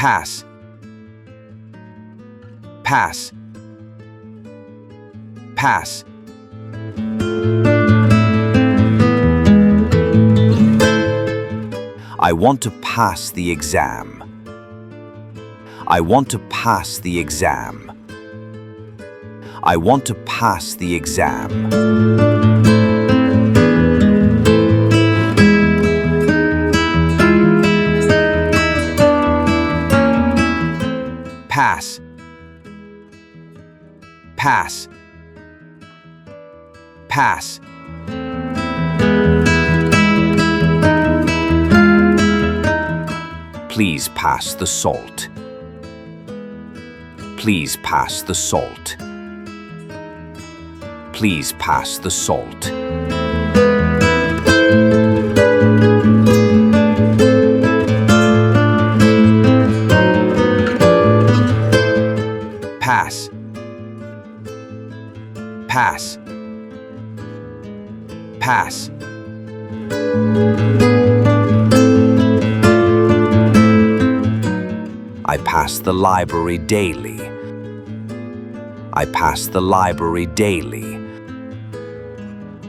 pass, pass, pass. I want to pass the exam. I want to pass the exam. I want to pass the exam. Pass, pass, pass. Please pass the salt. Please pass the salt. Please pass the salt. Pass, pass, pass. I pass the library daily. I pass the library daily.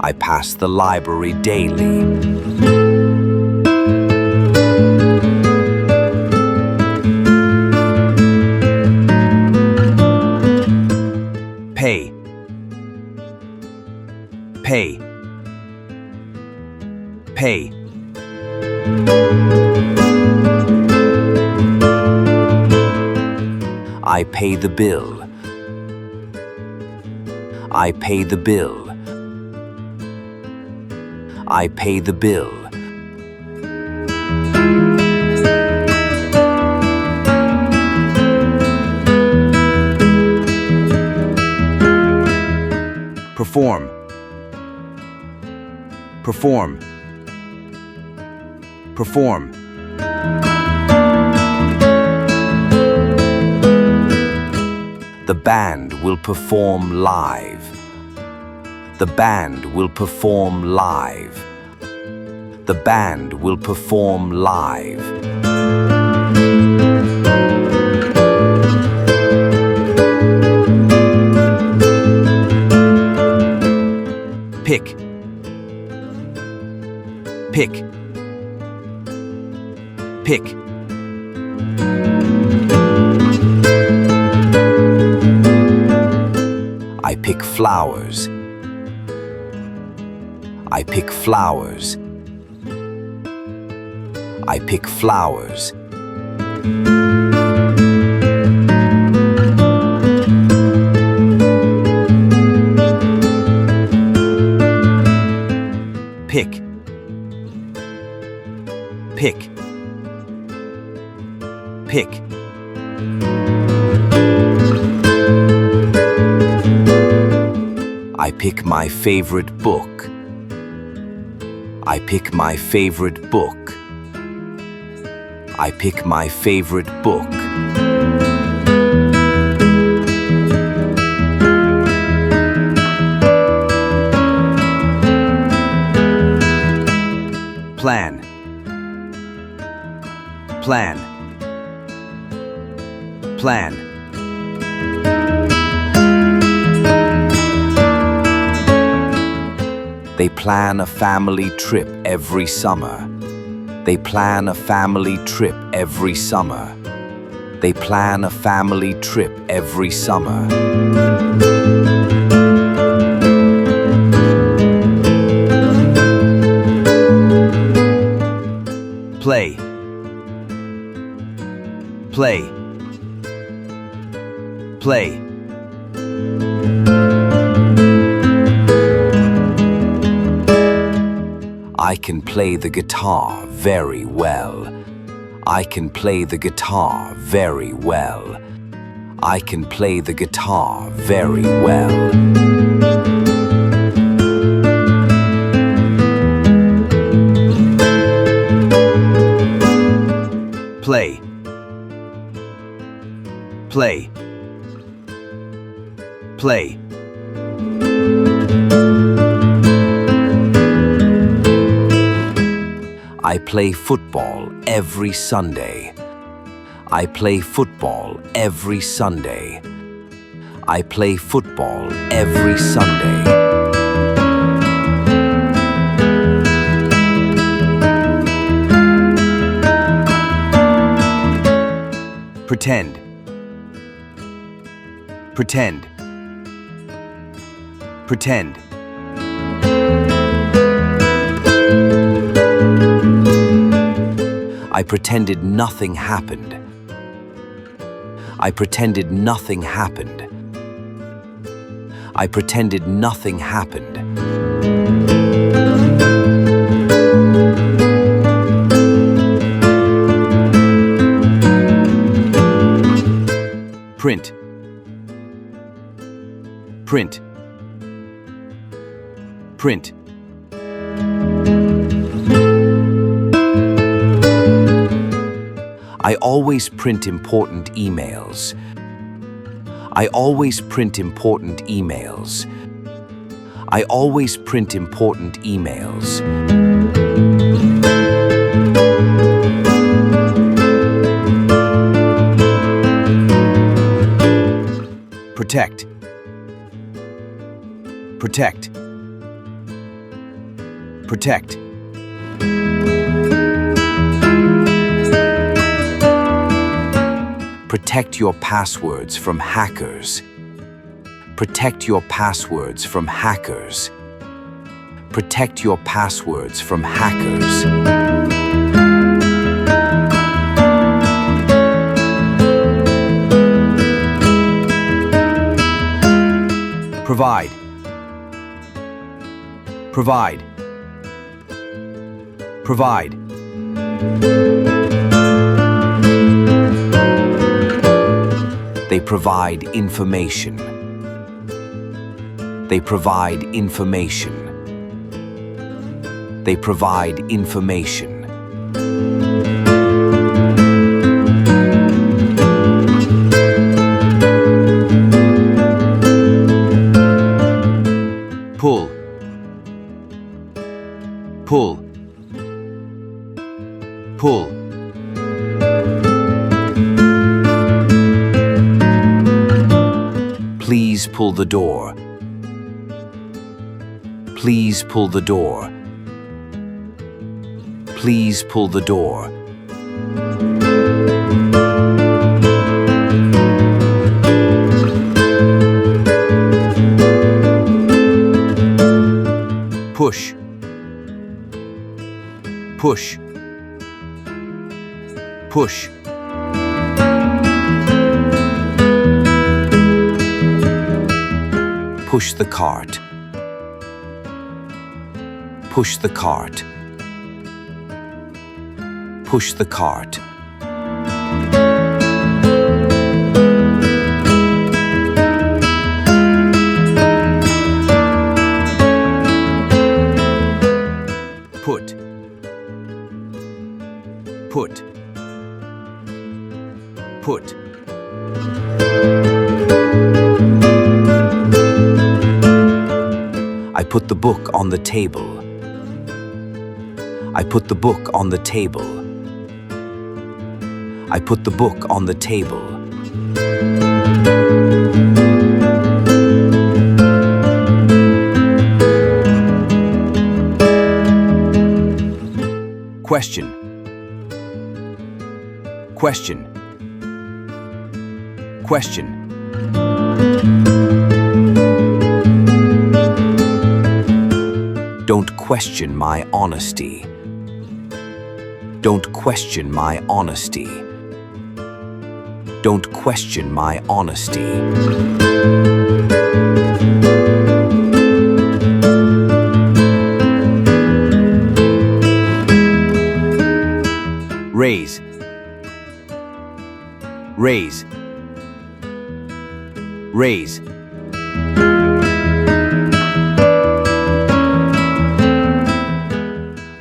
I pass the library daily. Pay, pay, pay. I pay the bill. I pay the bill. I pay the bill. Perform, perform, perform. The band will perform live. The band will perform live. The band will perform live. Pick, pick, pick. I pick flowers. I pick flowers. I pick flowers. Pick, pick, pick. I pick my favorite book. I pick my favorite book. I pick my favorite book. Plan, plan, plan. They plan a family trip every summer. They plan a family trip every summer. They plan a family trip every summer. Play, play, play. I can play the guitar very well. I can play the guitar very well. I can play the guitar very well. Play, play, play. I play football every Sunday. I play football every Sunday. I play football every Sunday. Pretend. Pretend. Pretend. I pretended nothing happened. I pretended nothing happened. I pretended nothing happened. Print. Print. Print. I always print important emails. I always print important emails. I always print important emails. Protect. Protect. Protect. Protect your passwords from hackers. Protect your passwords from hackers. Protect your passwords from hackers. Provide. Provide. Provide. They provide information. They provide information. They provide information. Pull. Pull. Pull. Please pull the door. Please pull the door. Please pull the door. Push. Push. Push. Push the cart. Push the cart. Push the cart. Put. Put. Put. I put the book on the table. I put the book on the table. I put the book on the table. Question. Question. Question. Don't question my honesty. Don't question my honesty. Don't question my honesty. Raise. Raise. Raise.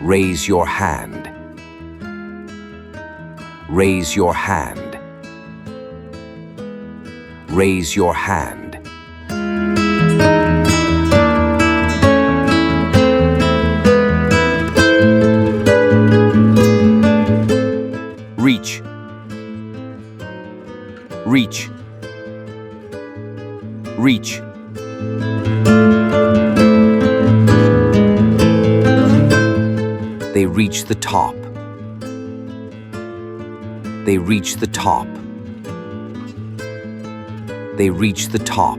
Raise your hand. Raise your hand. Raise your hand. Reach. Reach. They reach the top. They reach the top. They reach the top.